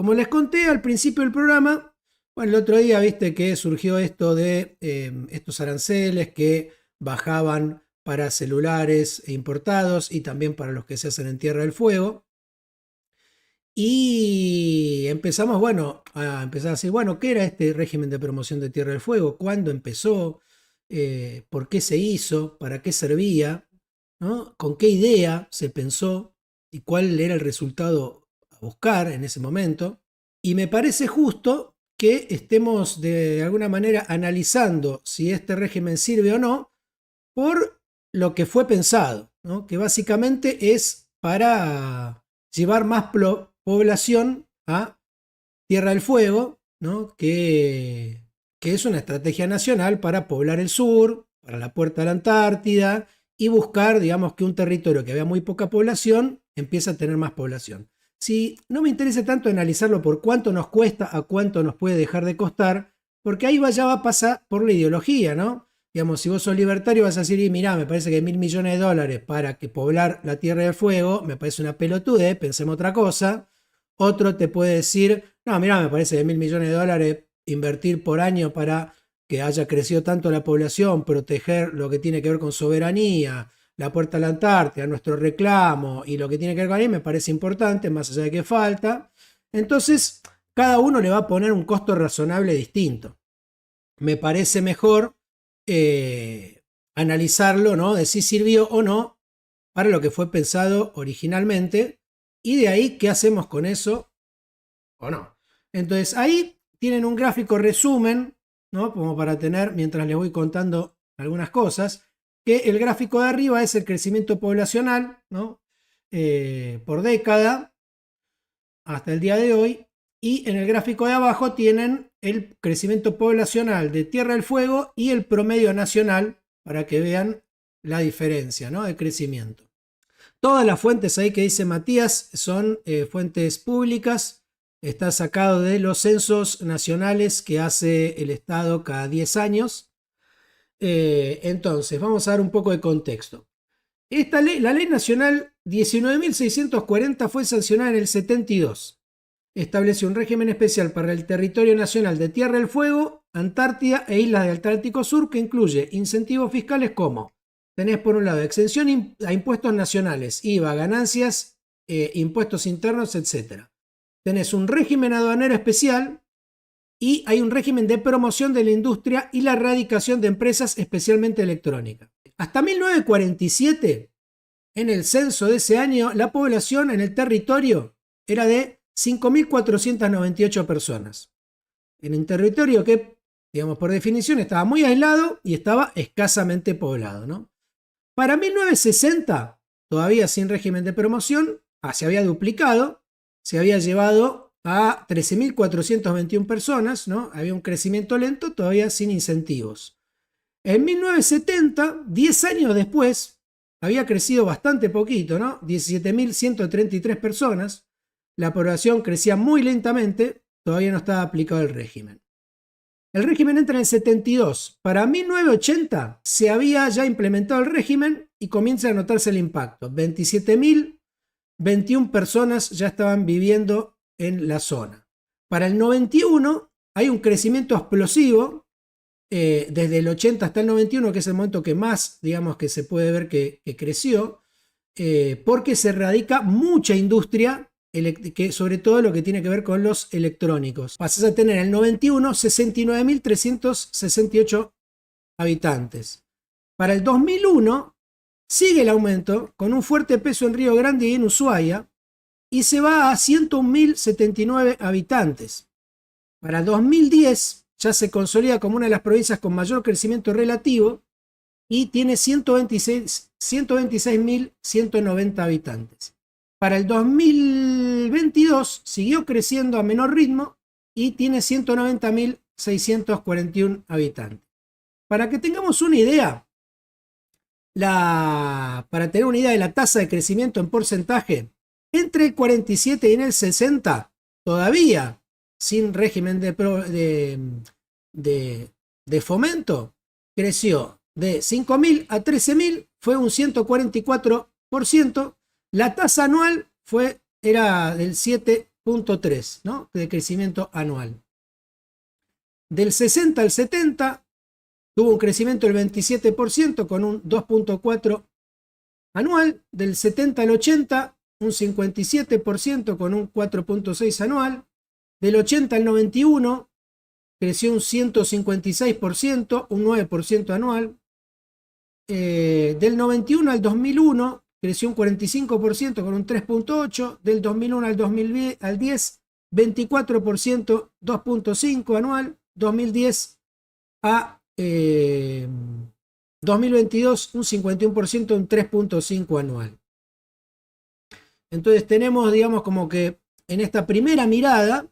Como les conté al principio del programa, bueno, el otro día viste que surgió esto de estos aranceles que bajaban para celulares importados y también para los que se hacen en Tierra del Fuego. Y empezamos, bueno, a empezar a decir, bueno, ¿qué era este régimen de promoción de Tierra del Fuego? ¿Cuándo empezó? ¿Por qué se hizo? ¿Para qué servía? ¿No? ¿Con qué idea se pensó? ¿Y cuál era el resultado a buscar en ese momento? Y me parece justo que estemos de alguna manera analizando si este régimen sirve o no por lo que fue pensado, ¿no? Que básicamente es para llevar más población a Tierra del Fuego, ¿no? Que es una estrategia nacional para poblar el sur, para la puerta de la Antártida y buscar, digamos, que un territorio que había muy poca población empiece a tener más población. Si no me interesa tanto analizarlo por cuánto nos cuesta a cuánto nos puede dejar de costar, porque ahí ya va a pasar por la ideología, ¿no? Digamos, si vos sos libertario vas a decir, y mirá, me parece que $1.000 millones para que poblar la Tierra del Fuego, me parece una pelotudez, pensemos otra cosa. Otro te puede decir, no, mirá, me parece que $1.000 millones invertir por año para que haya crecido tanto la población, proteger lo que tiene que ver con soberanía, la puerta a la Antártida, nuestro reclamo y lo que tiene que ver con ahí me parece importante, más allá de que falta. Entonces, cada uno le va a poner un costo razonable distinto. Me parece mejor analizarlo, ¿no? De si sirvió o no para lo que fue pensado originalmente y de ahí qué hacemos con eso o no. Entonces ahí tienen un gráfico resumen, ¿no? Como para tener, mientras les voy contando algunas cosas, que el gráfico de arriba es el crecimiento poblacional, ¿no? Por década hasta el día de hoy. Y en el gráfico de abajo tienen el crecimiento poblacional de Tierra del Fuego y el promedio nacional para que vean la diferencia, ¿no? De crecimiento. Todas las fuentes ahí que dice Matías son fuentes públicas. Está sacado de los censos nacionales que hace el Estado cada 10 años. Entonces, vamos a dar un poco de contexto. Esta ley, la Ley Nacional 19.640 fue sancionada en el 72. Estableció un régimen especial para el territorio nacional de Tierra del Fuego, Antártida e islas del Atlántico Sur que incluye incentivos fiscales como tenés por un lado exención a impuestos nacionales, IVA, ganancias, impuestos internos, etc. Tenés un régimen aduanero especial y hay un régimen de promoción de la industria y la erradicación de empresas especialmente electrónicas. Hasta 1947, en el censo de ese año, la población en el territorio era de 5.498 personas. En un territorio que, digamos, por definición estaba muy aislado y estaba escasamente poblado, ¿no? Para 1960, todavía sin régimen de promoción, se había duplicado, se había llevado a 13.421 personas, ¿no? Había un crecimiento lento, todavía sin incentivos. En 1970, 10 años después, había crecido bastante poquito, ¿no? 17.133 personas. La población crecía muy lentamente, todavía no estaba aplicado el régimen. El régimen entra en el 72. Para 1980 se había ya implementado el régimen y comienza a notarse el impacto. 27.021 personas ya estaban viviendo en la zona. Para el 91 hay un crecimiento explosivo desde el 80 hasta el 91, que es el momento que más, digamos, que se puede ver que creció, porque se radica mucha industria que sobre todo lo que tiene que ver con los electrónicos. Pasas a tener en el 91 69.368 habitantes. Para el 2001 sigue el aumento con un fuerte peso en Río Grande y en Ushuaia y se va a 101.079 habitantes. Para 2010 ya se consolida como una de las provincias con mayor crecimiento relativo y tiene 126.190 habitantes. Para el 2022 siguió creciendo a menor ritmo y tiene 190.641 habitantes. Para que tengamos una idea, para tener una idea de la tasa de crecimiento en porcentaje, entre el 47 y en el 60, todavía sin régimen de fomento, creció de 5.000 a 13.000, fue un 144%. La tasa anual era del 7 2.3, ¿no? De crecimiento anual. Del 60 al 70 tuvo un crecimiento del 27% con un 2.4 anual. Del 70 al 80 un 57% con un 4.6 anual. Del 80 al 91 creció un 156%, un 9% anual. Del 91 al 2001 creció un 45% con un 3.8%. Del 2001 al 2010, 24%, 2.5 anual. 2010 a 2022, un 51%, un 3.5 anual. Entonces tenemos, digamos, como que en esta primera mirada,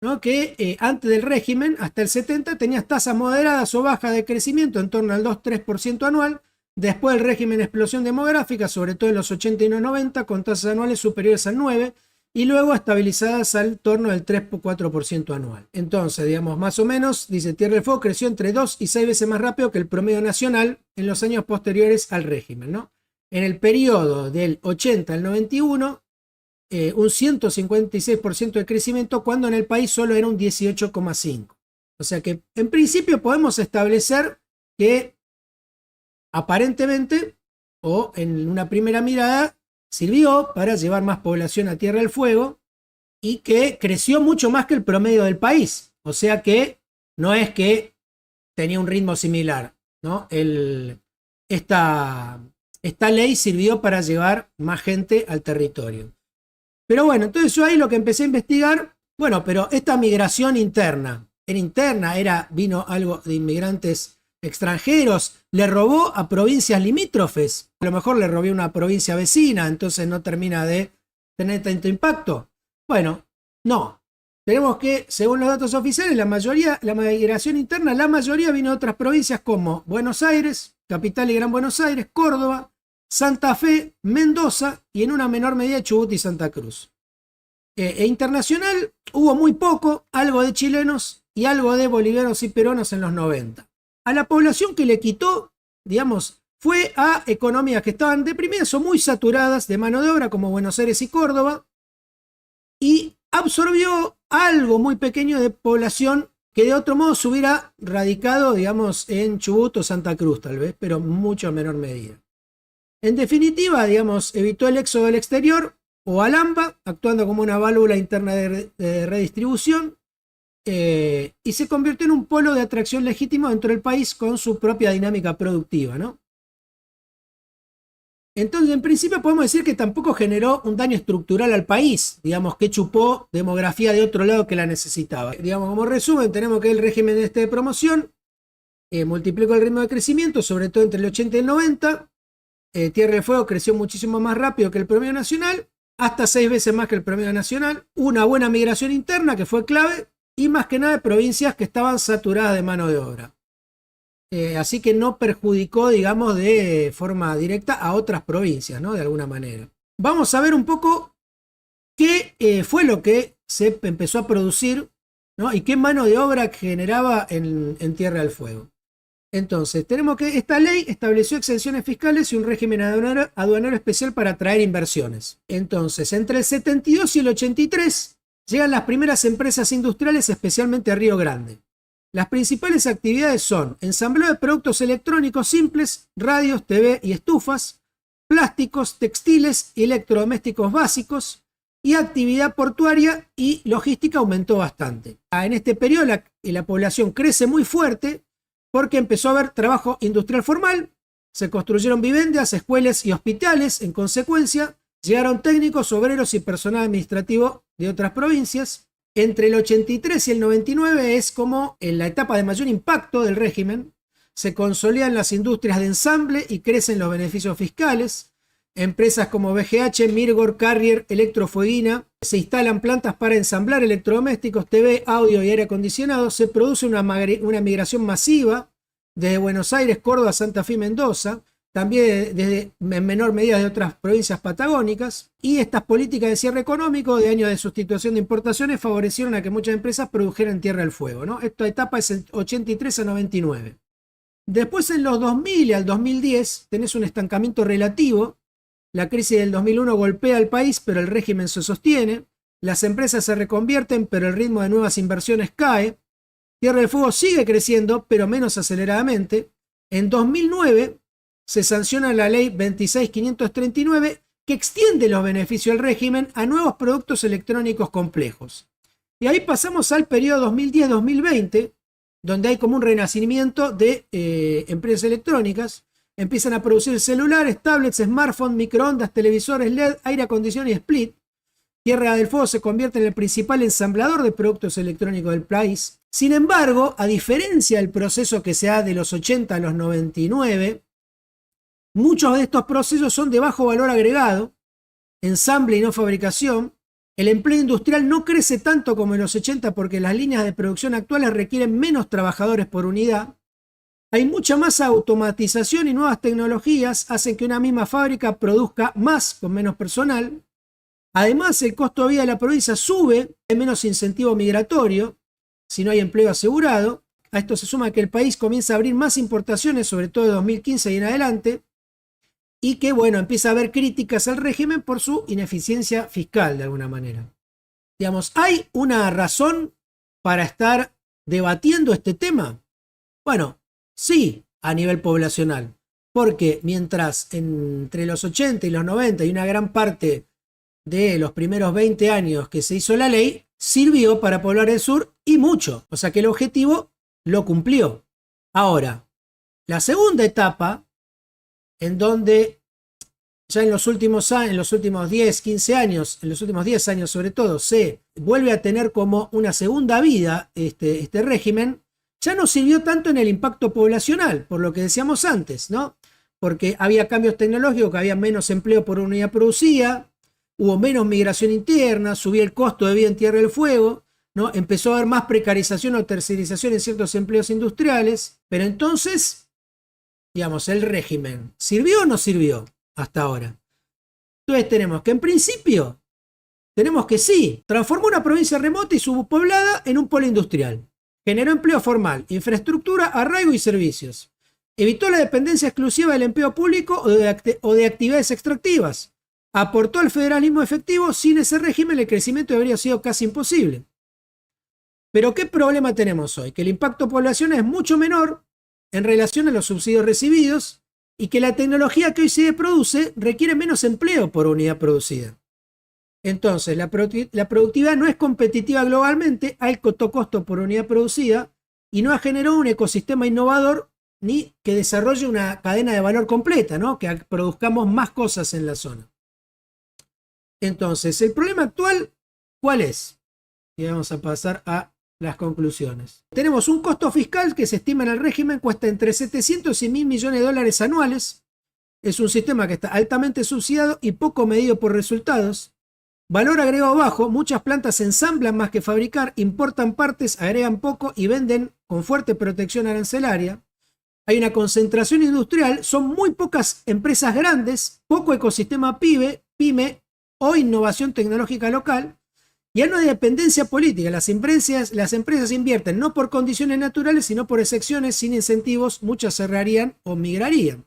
¿no? Que antes del régimen, hasta el 70, tenías tasas moderadas o bajas de crecimiento en torno al 2-3% anual. Después del régimen, explosión demográfica, sobre todo en los 80 y los 90, con tasas anuales superiores al 9%, y luego estabilizadas al torno del 3-4% anual. Entonces, digamos, más o menos, dice Tierra del Fuego, creció entre 2 y 6 veces más rápido que el promedio nacional en los años posteriores al régimen, ¿no? En el periodo del 80 al 91, un 156% de crecimiento, cuando en el país solo era un 18,5%. O sea que, en principio, podemos establecer que aparentemente, o en una primera mirada, sirvió para llevar más población a Tierra del Fuego y que creció mucho más que el promedio del país. O sea que no es que tenía un ritmo similar, ¿no? Esta ley sirvió para llevar más gente al territorio. Pero bueno, entonces yo ahí lo que empecé a investigar, bueno, pero esta migración interna, vino algo de inmigrantes extranjeros, le robó a provincias limítrofes, a lo mejor le robó a una provincia vecina, entonces no termina de tener tanto impacto. Bueno, no. Tenemos que, según los datos oficiales, la migración interna, la mayoría vino de otras provincias como Buenos Aires, Capital y Gran Buenos Aires, Córdoba, Santa Fe, Mendoza y en una menor medida Chubut y Santa Cruz. Internacional hubo muy poco, algo de chilenos y algo de bolivianos y peruanos en los 90. A la población que le quitó, digamos, fue a economías que estaban deprimidas o muy saturadas de mano de obra, como Buenos Aires y Córdoba, y absorbió algo muy pequeño de población que de otro modo se hubiera radicado, digamos, en Chubut o Santa Cruz, tal vez, pero mucho menor medida. En definitiva, digamos, evitó el éxodo al exterior o al AMBA, actuando como una válvula interna de redistribución, y se convirtió en un polo de atracción legítimo dentro del país con su propia dinámica productiva, ¿no? Entonces, en principio podemos decir que tampoco generó un daño estructural al país, digamos, que chupó demografía de otro lado que la necesitaba. Digamos, como resumen, tenemos que el régimen de promoción multiplicó el ritmo de crecimiento, sobre todo entre el 80 y el 90. Tierra del Fuego creció muchísimo más rápido que el promedio nacional, hasta 6 veces más que el promedio nacional. Una buena migración interna que fue clave, y más que nada de provincias que estaban saturadas de mano de obra. Así que no perjudicó, digamos, de forma directa a otras provincias, ¿no? De alguna manera. Vamos a ver un poco qué fue lo que se empezó a producir, ¿no? Y qué mano de obra generaba en Tierra del Fuego. Entonces, tenemos que esta ley estableció exenciones fiscales y un régimen aduanero especial para atraer inversiones. Entonces, entre el 72 y el 83 llegan las primeras empresas industriales, especialmente a Río Grande. Las principales actividades son ensamblado de productos electrónicos simples, radios, TV y estufas, plásticos, textiles y electrodomésticos básicos, y actividad portuaria y logística aumentó bastante. En este periodo la población crece muy fuerte porque empezó a haber trabajo industrial formal, se construyeron viviendas, escuelas y hospitales. En consecuencia, llegaron técnicos, obreros y personal administrativo de otras provincias. Entre el 83 y el 99 es como en la etapa de mayor impacto del régimen. Se consolidan las industrias de ensamble y crecen los beneficios fiscales. Empresas como BGH, Mirgor, Carrier, Electrofueguina, se instalan plantas para ensamblar electrodomésticos, TV, audio y aire acondicionado. Se produce una migración masiva desde Buenos Aires, Córdoba, Santa Fe y Mendoza, también desde en menor medida de otras provincias patagónicas, y estas políticas de cierre económico de años de sustitución de importaciones favorecieron a que muchas empresas produjeran Tierra del Fuego, ¿no? Esta etapa es el 83 a 99. Después, en los 2000 al 2010 tenés un estancamiento relativo. La crisis del 2001 golpea al país, pero el régimen se sostiene. las empresas se reconvierten, pero el ritmo de nuevas inversiones cae. Tierra del Fuego sigue creciendo, pero menos aceleradamente. En 2009 se sanciona la ley 26.539 que extiende los beneficios del régimen a nuevos productos electrónicos complejos. Y ahí pasamos al periodo 2010-2020, donde hay como un renacimiento de empresas electrónicas. Empiezan a producir celulares, tablets, smartphones, microondas, televisores LED, aire acondicionado y split. Tierra del Fuego se convierte en el principal ensamblador de productos electrónicos del país. Sin embargo, a diferencia del proceso que se da de los 80 a los 99, muchos de estos procesos son de bajo valor agregado, ensamble y no fabricación. El empleo industrial no crece tanto como en los 80 porque las líneas de producción actuales requieren menos trabajadores por unidad. Hay mucha más automatización y nuevas tecnologías hacen que una misma fábrica produzca más con menos personal. Además, el costo de vida de la provincia sube, hay menos incentivo migratorio, si no hay empleo asegurado. A esto se suma que el país comienza a abrir más importaciones, sobre todo de 2015 y en adelante, y que, bueno, empieza a haber críticas al régimen por su ineficiencia fiscal, de alguna manera. Digamos, ¿hay una razón para estar debatiendo este tema? Bueno, sí, a nivel poblacional, porque mientras entre los 80 y los 90 y una gran parte de los primeros 20 años que se hizo la ley, sirvió para poblar el sur y mucho. O sea que el objetivo lo cumplió. Ahora, la segunda etapa, en donde ya en los últimos 10, 15 años, en los últimos 10 años sobre todo, se vuelve a tener como una segunda vida este régimen, ya no sirvió tanto en el impacto poblacional, por lo que decíamos antes, ¿no? Porque había cambios tecnológicos, que había menos empleo por unidad producida, hubo menos migración interna, subía el costo de vida en Tierra del Fuego, ¿no? Empezó a haber más precarización o tercerización en ciertos empleos industriales, pero entonces, digamos, el régimen, ¿sirvió o no sirvió hasta ahora? Entonces tenemos que en principio, tenemos que sí, transformó una provincia remota y subpoblada en un polo industrial, generó empleo formal, infraestructura, arraigo y servicios, evitó la dependencia exclusiva del empleo público o de actividades extractivas, aportó al federalismo efectivo. Sin ese régimen el crecimiento habría sido casi imposible. Pero ¿qué problema tenemos hoy? Que el impacto poblacional es mucho menor en relación a los subsidios recibidos y que la tecnología que hoy se produce requiere menos empleo por unidad producida. Entonces, la productividad no es competitiva globalmente, hay costo por unidad producida y no ha generado un ecosistema innovador ni que desarrolle una cadena de valor completa, ¿no? Que produzcamos más cosas en la zona. Entonces, el problema actual, ¿cuál es? Y vamos a pasar a las conclusiones. Tenemos un costo fiscal que se estima en el régimen cuesta entre 700 y 1.000 millones de dólares anuales. Es un sistema que está altamente subsidiado y poco medido por resultados. Valor agregado bajo, muchas plantas ensamblan más que fabricar, importan partes, agregan poco y venden con fuerte protección arancelaria. Hay una concentración industrial, son muy pocas empresas grandes, poco ecosistema pyme o innovación tecnológica local. Ya no hay dependencia política, las empresas invierten no por condiciones naturales, sino por excepciones, sin incentivos, muchas cerrarían o migrarían.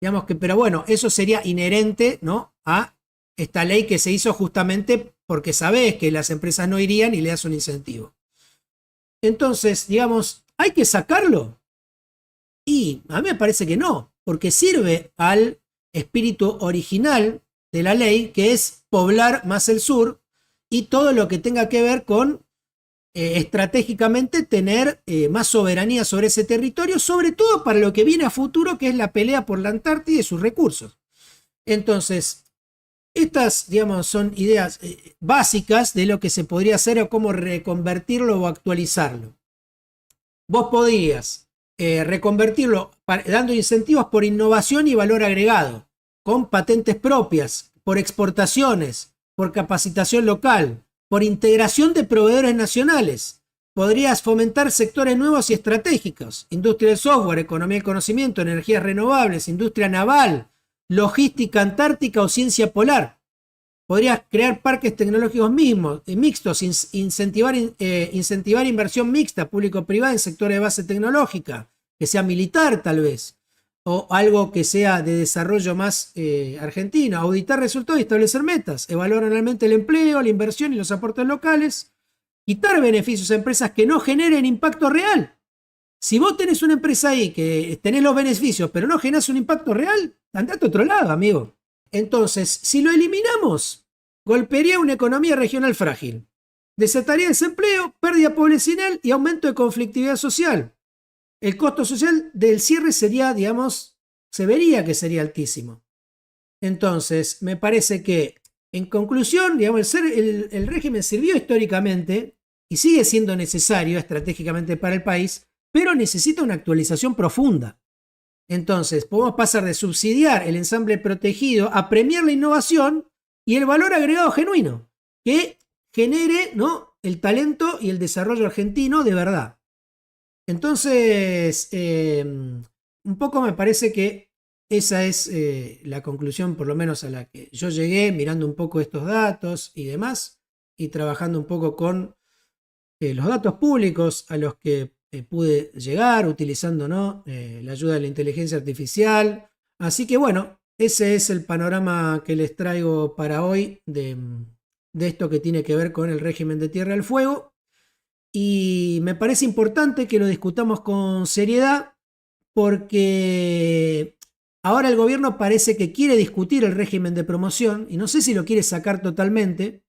Digamos que, pero bueno, eso sería inherente, ¿no?, a esta ley que se hizo justamente porque sabés que las empresas no irían y le das un incentivo. Entonces, digamos, ¿hay que sacarlo? Y a mí me parece que no, porque sirve al espíritu original de la ley, que es poblar más el sur y todo lo que tenga que ver con estratégicamente tener más soberanía sobre ese territorio, sobre todo para lo que viene a futuro, que es la pelea por la Antártida y sus recursos. Entonces, estas, digamos, son ideas básicas de lo que se podría hacer o cómo reconvertirlo o actualizarlo. Vos podrías reconvertirlo dando incentivos por innovación y valor agregado, con patentes propias, por exportaciones, por capacitación local, por integración de proveedores nacionales. Podrías fomentar sectores nuevos y estratégicos, industria del software, economía del conocimiento, energías renovables, industria naval, logística antártica o ciencia polar. Podrías crear parques tecnológicos mixtos, incentivar inversión mixta, público-privada en sectores de base tecnológica, que sea militar tal vez. o algo que sea de desarrollo más argentino. Auditar resultados y establecer metas. Evaluar anualmente el empleo, la inversión y los aportes locales. Quitar beneficios a empresas que no generen impacto real. Si vos tenés una empresa ahí que tenés los beneficios, pero no generás un impacto real, andate a otro lado, amigo. Entonces, si lo eliminamos, golpearía una economía regional frágil. Desataría desempleo, pérdida poblacional y aumento de conflictividad social. El costo social del cierre sería, digamos, se vería que sería altísimo. Entonces, me parece que, en conclusión, digamos, el régimen sirvió históricamente y sigue siendo necesario estratégicamente para el país, pero necesita una actualización profunda. Entonces, podemos pasar de subsidiar el ensamble protegido a premiar la innovación y el valor agregado genuino, que genere, ¿no?, el talento y el desarrollo argentino de verdad. Entonces, un poco me parece que esa es la conclusión, por lo menos a la que yo llegué, mirando un poco estos datos y demás, y trabajando un poco con los datos públicos a los que pude llegar, utilizando, ¿no?, la ayuda de la inteligencia artificial. Así que bueno, ese es el panorama que les traigo para hoy de esto que tiene que ver con el régimen de Tierra del Fuego. Y me parece importante que lo discutamos con seriedad porque ahora el gobierno parece que quiere discutir el régimen de promoción y no sé si lo quiere sacar totalmente,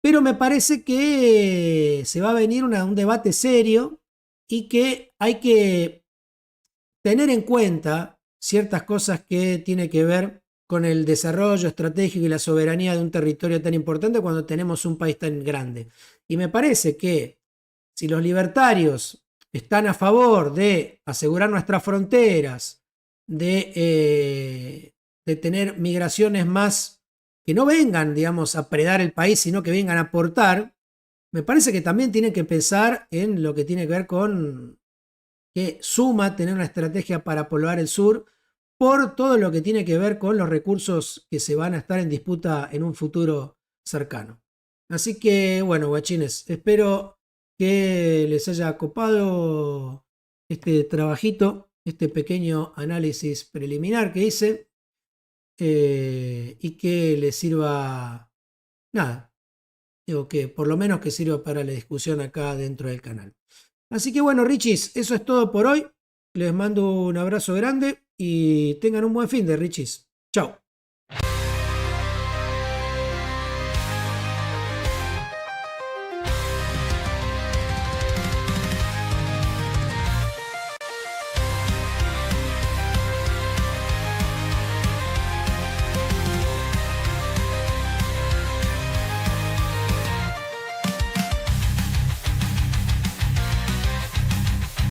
pero me parece que se va a venir un debate serio y que hay que tener en cuenta ciertas cosas que tienen que ver con el desarrollo estratégico y la soberanía de un territorio tan importante cuando tenemos un país tan grande. Y me parece que si los libertarios están a favor de asegurar nuestras fronteras, de tener migraciones más que no vengan, digamos, a predar el país, sino que vengan a aportar, me parece que también tienen que pensar en lo que tiene que ver con que suma tener una estrategia para poblar el sur por todo lo que tiene que ver con los recursos que se van a estar en disputa en un futuro cercano. Así que, bueno, guachines, espero que les haya copado este trabajito, este pequeño análisis preliminar que hice y que les sirva, nada, digo que por lo menos que sirva para la discusión acá dentro del canal. Así que bueno, Richis, eso es todo por hoy. Les mando un abrazo grande y tengan un buen fin de Richis. Chao.